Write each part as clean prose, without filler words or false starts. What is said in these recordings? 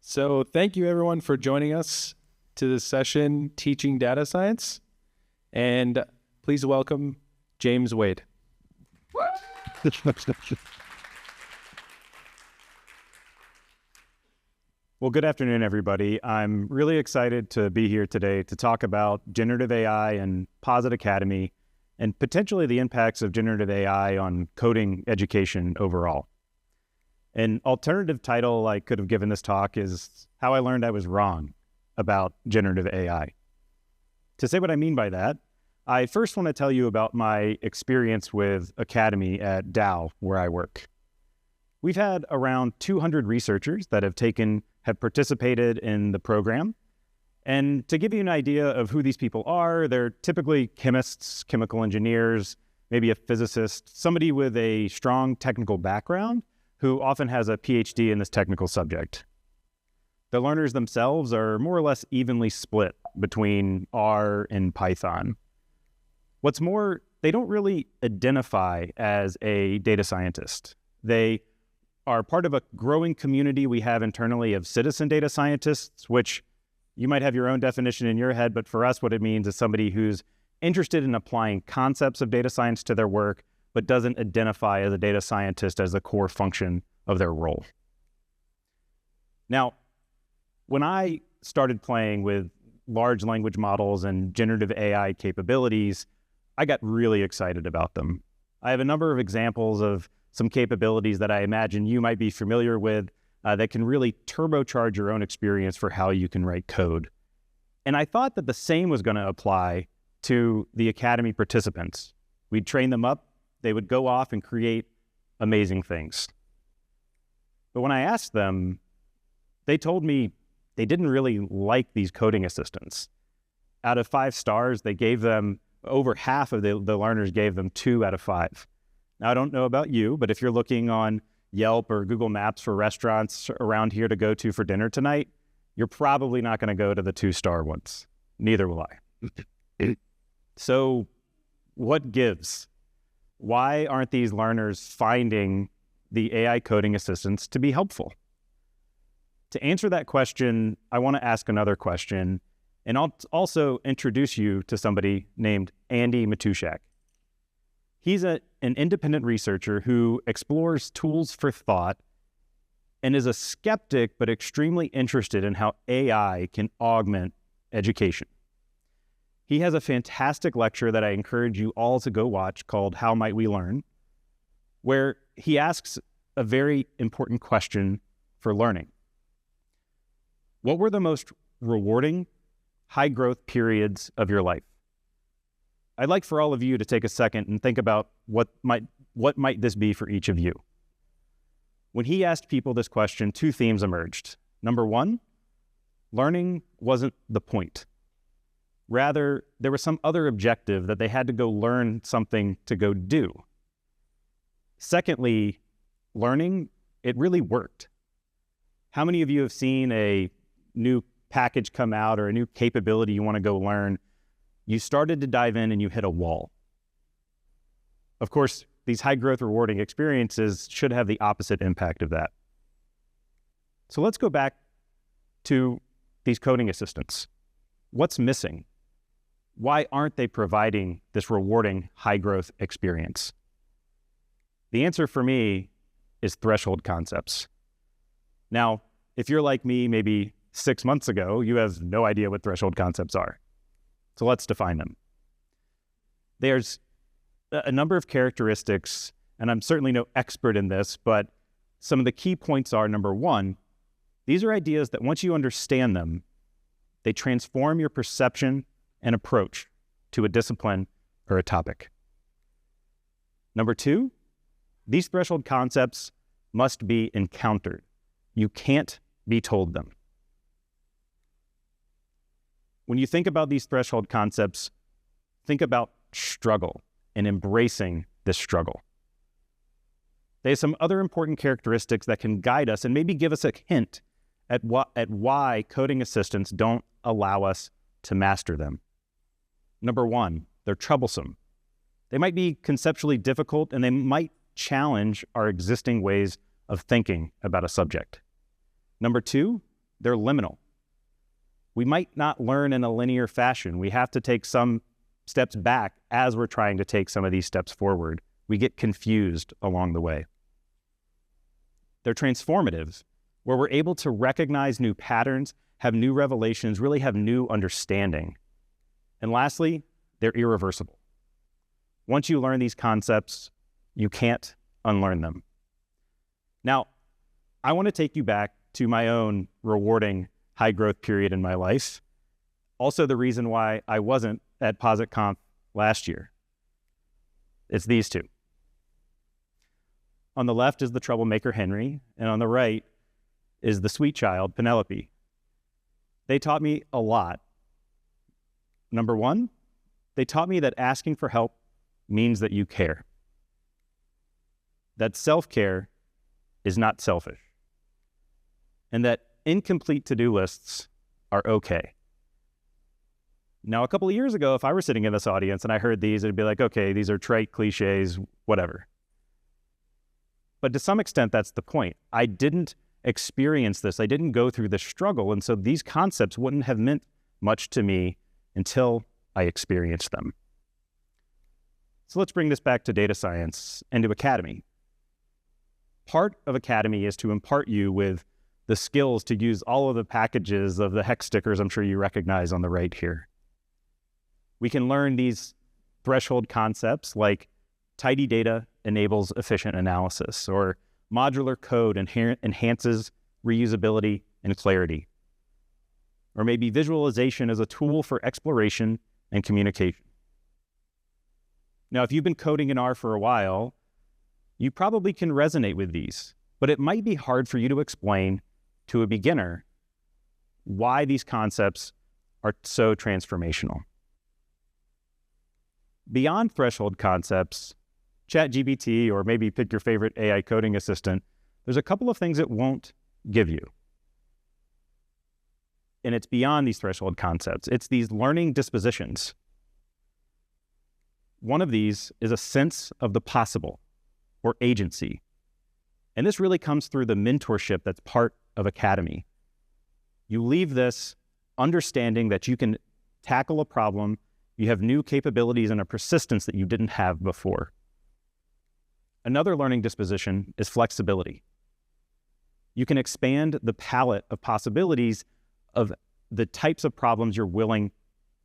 So thank you everyone for joining us to this session, Teaching Data Science. And please welcome James Wade. Well, good afternoon, everybody. I'm really excited to be here today to talk about generative AI and Posit Academy and potentially the impacts of generative AI on coding education overall. An alternative title I could have given this talk is How I Learned I Was Wrong About Generative AI. To say what I mean by that, I first want to tell you about my experience with Academy at Dow, where I work. We've had around 200 researchers that have participated in the program. And to give you an idea of who these people are, they're typically chemists, chemical engineers, maybe a physicist, somebody with a strong technical background who often has a PhD in this technical subject. The learners themselves are more or less evenly split between R and Python. What's more, they don't really identify as a data scientist. They are part of a growing community we have internally of citizen data scientists, which you might have your own definition in your head, but for us, what it means is somebody who's interested in applying concepts of data science to their work, but doesn't identify as a data scientist as the core function of their role. Now, when I started playing with large language models and generative AI capabilities, I got really excited about them. I have a number of examples of some capabilities that I imagine you might be familiar with that can really turbocharge your own experience for how you can write code. And I thought that the same was going to apply to the Academy participants. We'd train them up, they would go off and create amazing things. But when I asked them, they told me they didn't really like these coding assistants. Out of 5 stars, they gave them, over half of the learners gave them 2 out of 5. Now, I don't know about you, but if you're looking on Yelp or Google Maps for restaurants around here to go to for dinner tonight, you're probably not going to go to the 2-star ones. Neither will I. So what gives? Why aren't these learners finding the AI coding assistants to be helpful? To answer that question, I want to ask another question, and I'll also introduce you to somebody named Andy Matuszak. He's an independent researcher who explores tools for thought and is a skeptic but extremely interested in how AI can augment education. He has a fantastic lecture that I encourage you all to go watch called How Might We Learn, where he asks a very important question for learning. What were the most rewarding, high-growth periods of your life? I'd like for all of you to take a second and think about what might this be for each of you. When he asked people this question, 2 themes emerged. Number 1, learning wasn't the point. Rather, there was some other objective that they had to go learn something to go do. Secondly, learning, it really worked. How many of you have seen a new package come out or a new capability you want to go learn? You started to dive in and you hit a wall. Of course, these high growth rewarding experiences should have the opposite impact of that. So let's go back to these coding assistants. What's missing? Why aren't they providing this rewarding high growth experience? The answer for me is threshold concepts. Now, if you're like me, maybe 6 months ago, you have no idea what threshold concepts are. So let's define them. There's a number of characteristics, and I'm certainly no expert in this, but some of the key points are, number 1, these are ideas that once you understand them, they transform your perception and approach to a discipline or a topic. Number 2, these threshold concepts must be encountered. You can't be told them. When you think about these threshold concepts, think about struggle and embracing this struggle. They have some other important characteristics that can guide us and maybe give us a hint at why coding assistants don't allow us to master them. Number 1, they're troublesome. They might be conceptually difficult and they might challenge our existing ways of thinking about a subject. Number 2, they're liminal. We might not learn in a linear fashion. We have to take some steps back as we're trying to take some of these steps forward. We get confused along the way. They're transformative, where we're able to recognize new patterns, have new revelations, really have new understanding. And lastly, they're irreversible. Once you learn these concepts, you can't unlearn them. Now, I want to take you back to my own rewarding high growth period in my life. Also the reason why I wasn't at PositConf last year. It's these two. On the left is the troublemaker Henry, and on the right is the sweet child Penelope. They taught me a lot. Number one, they taught me that asking for help means that you care. That self-care is not selfish. And that incomplete to-do lists are okay. Now, a couple of years ago, if I were sitting in this audience and I heard these, it'd be like, okay, these are trite cliches, whatever. But to some extent, that's the point. I didn't experience this. I didn't go through this struggle. And so these concepts wouldn't have meant much to me until I experienced them. So let's bring this back to data science and to Academy. Part of Academy is to impart you with the skills to use all of the packages of the hex stickers I'm sure you recognize on the right here. We can learn these threshold concepts like tidy data enables efficient analysis, or modular code enhances reusability and clarity, or maybe visualization as a tool for exploration and communication. Now, if you've been coding in R for a while, you probably can resonate with these, but it might be hard for you to explain to a beginner why these concepts are so transformational. Beyond threshold concepts, ChatGPT, or maybe pick your favorite AI coding assistant, there's a couple of things it won't give you. And it's beyond these threshold concepts. It's these learning dispositions. One of these is a sense of the possible, or agency. And this really comes through the mentorship that's part of Academy. You leave this understanding that you can tackle a problem, you have new capabilities and a persistence that you didn't have before. Another learning disposition is flexibility. You can expand the palette of possibilities of the types of problems you're willing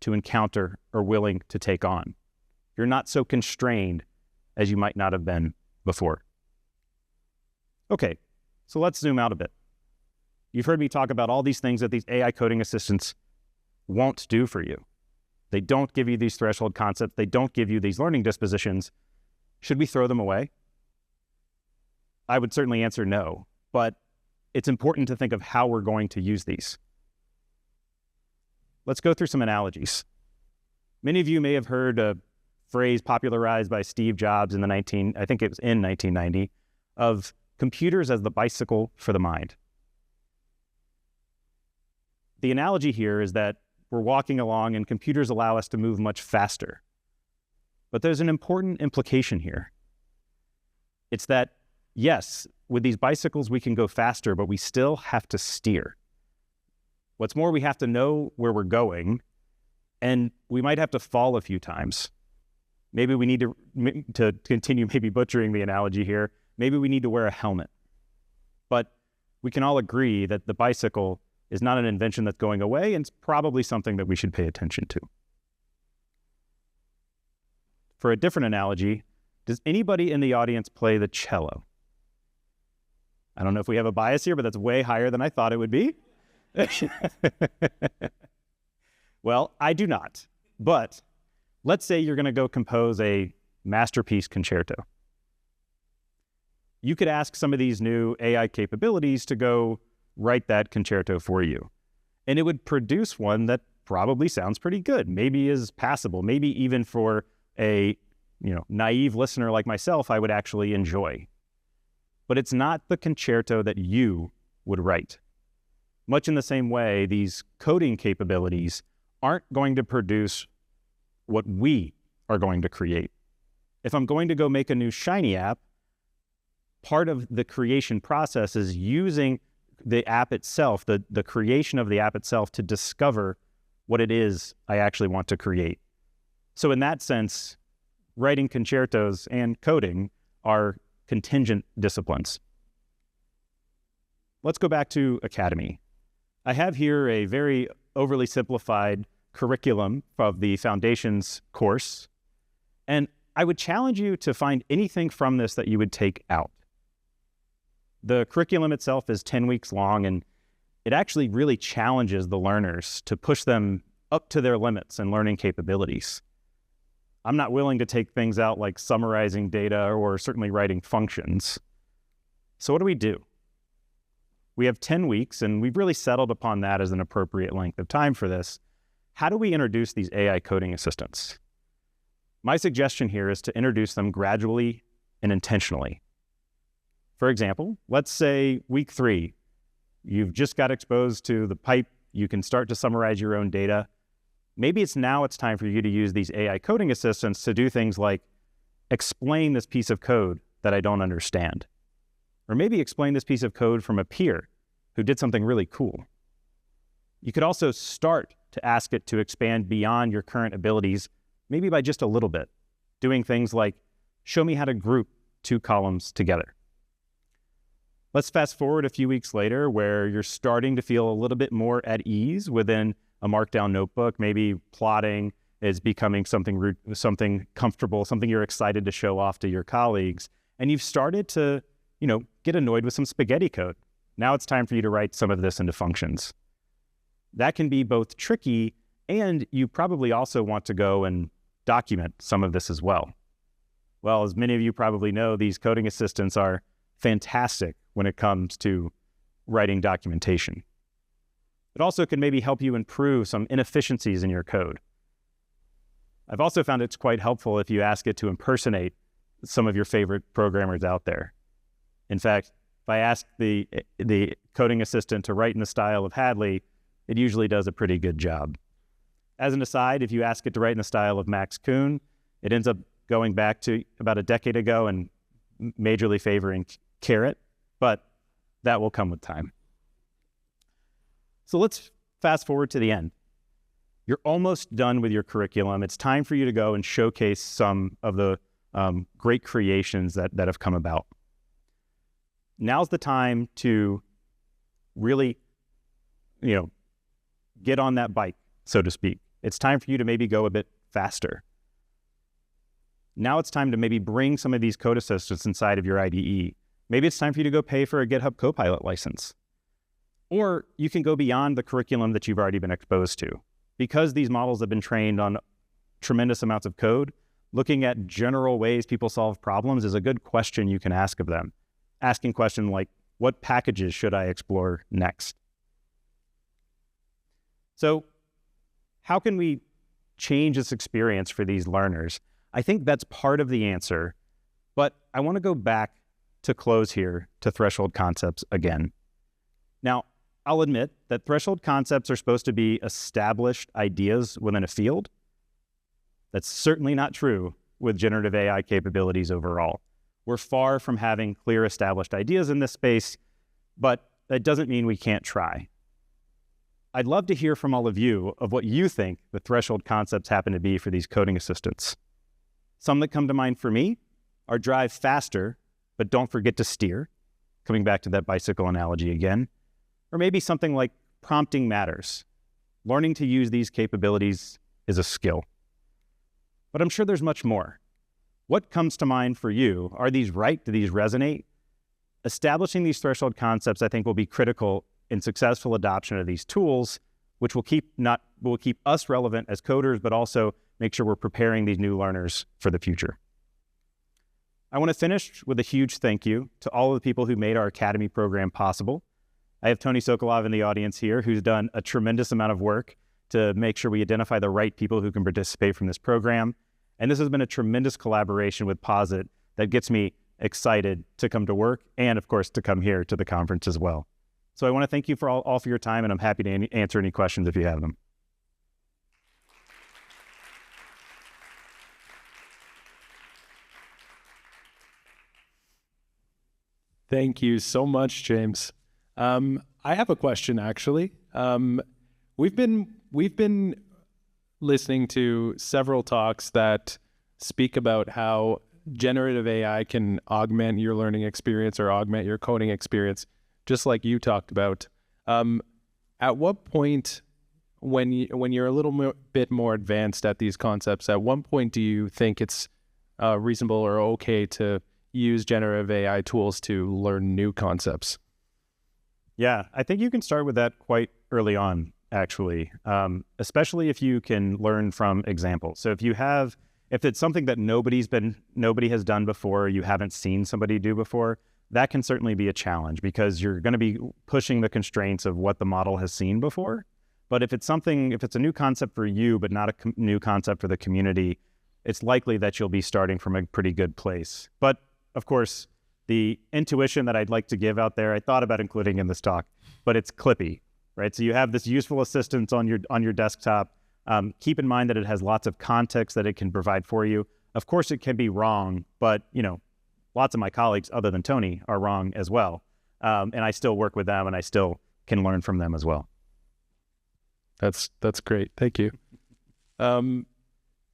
to encounter or willing to take on. You're not so constrained as you might not have been before. Okay, so let's zoom out a bit. You've heard me talk about all these things that these AI coding assistants won't do for you. They don't give you these threshold concepts. They don't give you these learning dispositions. Should we throw them away? I would certainly answer no, but it's important to think of how we're going to use these. Let's go through some analogies. Many of you may have heard a phrase popularized by Steve Jobs in I think it was in 1990, of computers as the bicycle for the mind. The analogy here is that we're walking along and computers allow us to move much faster. But there's an important implication here. It's that, yes, with these bicycles we can go faster, but we still have to steer. What's more, we have to know where we're going, and we might have to fall a few times. Maybe we need to continue maybe butchering the analogy here, maybe we need to wear a helmet. But we can all agree that the bicycle is not an invention that's going away, and it's probably something that we should pay attention to. For a different analogy, does anybody in the audience play the cello? I don't know if we have a bias here, but that's way higher than I thought it would be. Well, I do not. But let's say you're going to go compose a masterpiece concerto. You could ask some of these new AI capabilities to go write that concerto for you. And it would produce one that probably sounds pretty good, maybe is passable, maybe even for a naive listener like myself, I would actually enjoy. But it's not the concerto that you would write. Much in the same way, these coding capabilities aren't going to produce what we are going to create. If I'm going to go make a new Shiny app, part of the creation process is using the app itself, the creation of the app itself, to discover what it is I actually want to create. So in that sense, writing concertos and coding are contingent disciplines. Let's go back to Academy. I have here a very overly simplified curriculum of the Foundations course, and I would challenge you to find anything from this that you would take out. The curriculum itself is 10 weeks long, and it actually really challenges the learners to push them up to their limits and learning capabilities. I'm not willing to take things out like summarizing data or certainly writing functions. So what do? We have 10 weeks, and we've really settled upon that as an appropriate length of time for this. How do we introduce these AI coding assistants? My suggestion here is to introduce them gradually and intentionally. For example, let's say week 3, you've just got exposed to the pipe, you can start to summarize your own data. Maybe it's time for you to use these AI coding assistants to do things like explain this piece of code that I don't understand. Or maybe explain this piece of code from a peer who did something really cool. You could also start to ask it to expand beyond your current abilities, maybe by just a little bit, doing things like show me how to group 2 columns together. Let's fast forward a few weeks later where you're starting to feel a little bit more at ease within a Markdown notebook. Maybe plotting is becoming something comfortable, something you're excited to show off to your colleagues. And you've started to, get annoyed with some spaghetti code. Now it's time for you to write some of this into functions. That can be both tricky, and you probably also want to go and document some of this as well. Well, as many of you probably know, these coding assistants are fantastic when it comes to writing documentation. It also can maybe help you improve some inefficiencies in your code. I've also found it's quite helpful if you ask it to impersonate some of your favorite programmers out there. In fact, if I ask the coding assistant to write in the style of Hadley, it usually does a pretty good job. As an aside, if you ask it to write in the style of Max Kuhn, it ends up going back to about a decade ago and majorly favoring Carrot, but that will come with time. So let's fast forward to the end. You're almost done with your curriculum. It's time for you to go and showcase some of the great creations that have come about. Now's the time to really, get on that bike, so to speak. It's time for you to maybe go a bit faster. Now it's time to maybe bring some of these code assistants inside of your IDE. Maybe it's time for you to go pay for a GitHub Copilot license. Or you can go beyond the curriculum that you've already been exposed to. Because these models have been trained on tremendous amounts of code, looking at general ways people solve problems is a good question you can ask of them. Asking questions like, what packages should I explore next? So how can we change this experience for these learners? I think that's part of the answer, but I want to go back to close here to threshold concepts again. Now, I'll admit that threshold concepts are supposed to be established ideas within a field. That's certainly not true with generative AI capabilities overall. We're far from having clear established ideas in this space, but that doesn't mean we can't try. I'd love to hear from all of you of what you think the threshold concepts happen to be for these coding assistants. Some that come to mind for me are drive faster, but don't forget to steer, coming back to that bicycle analogy again. Or maybe something like prompting matters. Learning to use these capabilities is a skill. But I'm sure there's much more. What comes to mind for you? Are these right? Do these resonate? Establishing these threshold concepts, I think, will be critical in successful adoption of these tools, which will keep us relevant as coders, but also make sure we're preparing these new learners for the future. I want to finish with a huge thank you to all of the people who made our Academy program possible. I have Tony Sokolov in the audience here, who's done a tremendous amount of work to make sure we identify the right people who can participate from this program. And this has been a tremendous collaboration with Posit that gets me excited to come to work and, of course, to come here to the conference as well. So I want to thank you for all for your time, and I'm happy to answer any questions if you have them. Thank you so much, James. I have a question actually. We've been listening to several talks that speak about how generative AI can augment your learning experience or augment your coding experience, just like you talked about. At what point, when you're a little bit more advanced at these concepts, at one point do you think it's reasonable or okay to use generative AI tools to learn new concepts? Yeah, I think you can start with that quite early on, actually, especially if you can learn from examples. So if it's something that nobody has done before, you haven't seen somebody do before, that can certainly be a challenge because you're going to be pushing the constraints of what the model has seen before. But if it's a new concept for you, but not a new concept for the community, it's likely that you'll be starting from a pretty good place. But of course, the intuition that I'd like to give out there, I thought about including in this talk, but it's clippy, right? So you have this useful assistant on your desktop. Keep in mind that it has lots of context that it can provide for you. Of course, it can be wrong, but lots of my colleagues, other than Tony, are wrong as well. And I still work with them, and I still can learn from them as well. That's great. Thank you.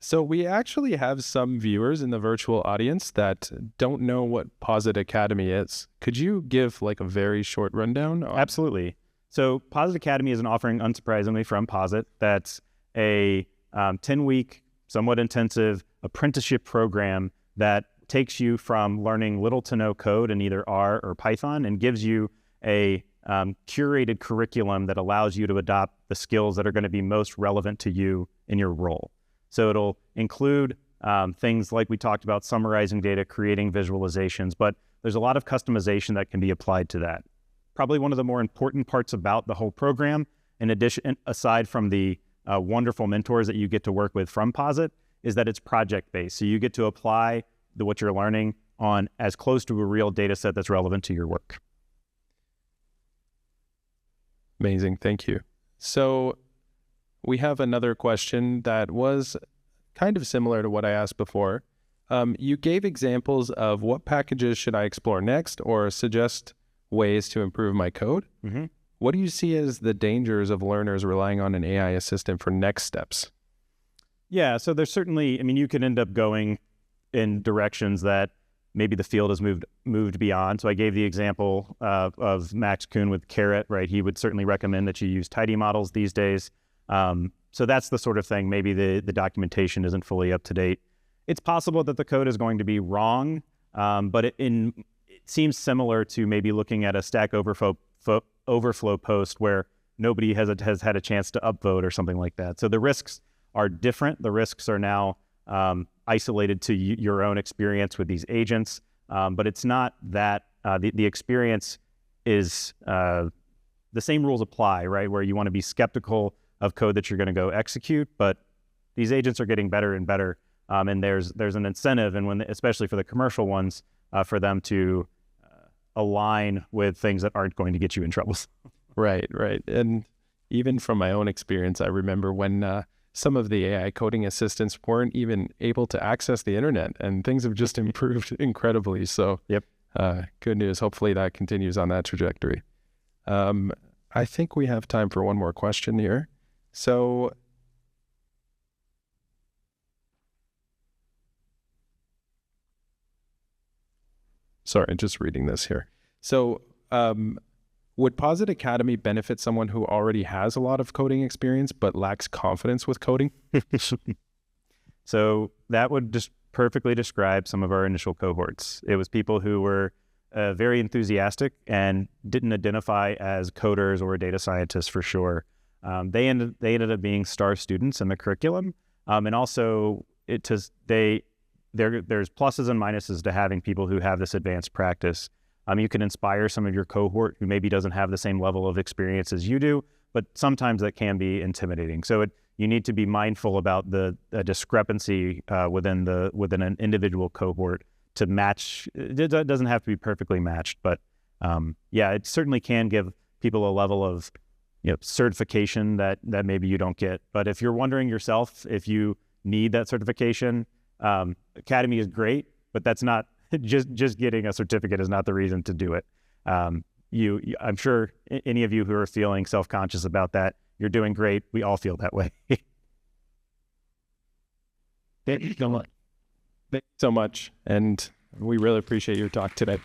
So we actually have some viewers in the virtual audience that don't know what Posit Academy is. Could you give like a very short rundown? Absolutely. So Posit Academy is an offering, unsurprisingly, from Posit. That's a 10-week, somewhat intensive apprenticeship program that takes you from learning little to no code in either R or Python and gives you a curated curriculum that allows you to adopt the skills that are going to be most relevant to you in your role. So it'll include things like we talked about, summarizing data, creating visualizations, but there's a lot of customization that can be applied to that. Probably one of the more important parts about the whole program, in addition, aside from the wonderful mentors that you get to work with from Posit, is that it's project-based. So you get to apply what you're learning on as close to a real data set that's relevant to your work. Amazing. Thank you. So we have another question that was kind of similar to what I asked before. You gave examples of what packages should I explore next or suggest ways to improve my code. Mm-hmm. What do you see as the dangers of learners relying on an AI assistant for next steps? Yeah, so there's certainly, you could end up going in directions that maybe the field has moved beyond. So I gave the example of Max Kuhn with Carrot, right? He would certainly recommend that you use tidy models these days. So that's the sort of thing, maybe the documentation isn't fully up to date. It's possible that the code is going to be wrong, but it seems similar to maybe looking at a Stack Overflow post where nobody has had a chance to upvote or something like that. So the risks are different. The risks are now isolated to your own experience with these agents, but it's not that the experience is the same rules apply, right? Where you want to be skeptical of code that you're going to go execute, but these agents are getting better and better, and there's an incentive, and especially for the commercial ones, for them to align with things that aren't going to get you in trouble. Right. And even from my own experience, I remember when some of the AI coding assistants weren't even able to access the internet, and things have just improved incredibly. So yep. Good news. Hopefully that continues on that trajectory. I think we have time for one more question here. So sorry, just reading this here. So would Posit Academy benefit someone who already has a lot of coding experience but lacks confidence with coding? So that would just perfectly describe some of our initial cohorts. It was people who were very enthusiastic and didn't identify as coders or data scientists for sure. They ended up being star students in the curriculum, and also there's pluses and minuses to having people who have this advanced practice. You can inspire some of your cohort who maybe doesn't have the same level of experience as you do, but sometimes that can be intimidating. So you need to be mindful about the discrepancy within an individual cohort to match. It doesn't have to be perfectly matched, but it certainly can give people a level of certification that maybe you don't get. But if you're wondering yourself if you need that certification, Academy is great, but that's not just getting a certificate is not the reason to do it. I'm sure any of you who are feeling self-conscious about that, you're doing great. We all feel that way. Thank you so much. Thank you so much. And we really appreciate your talk today.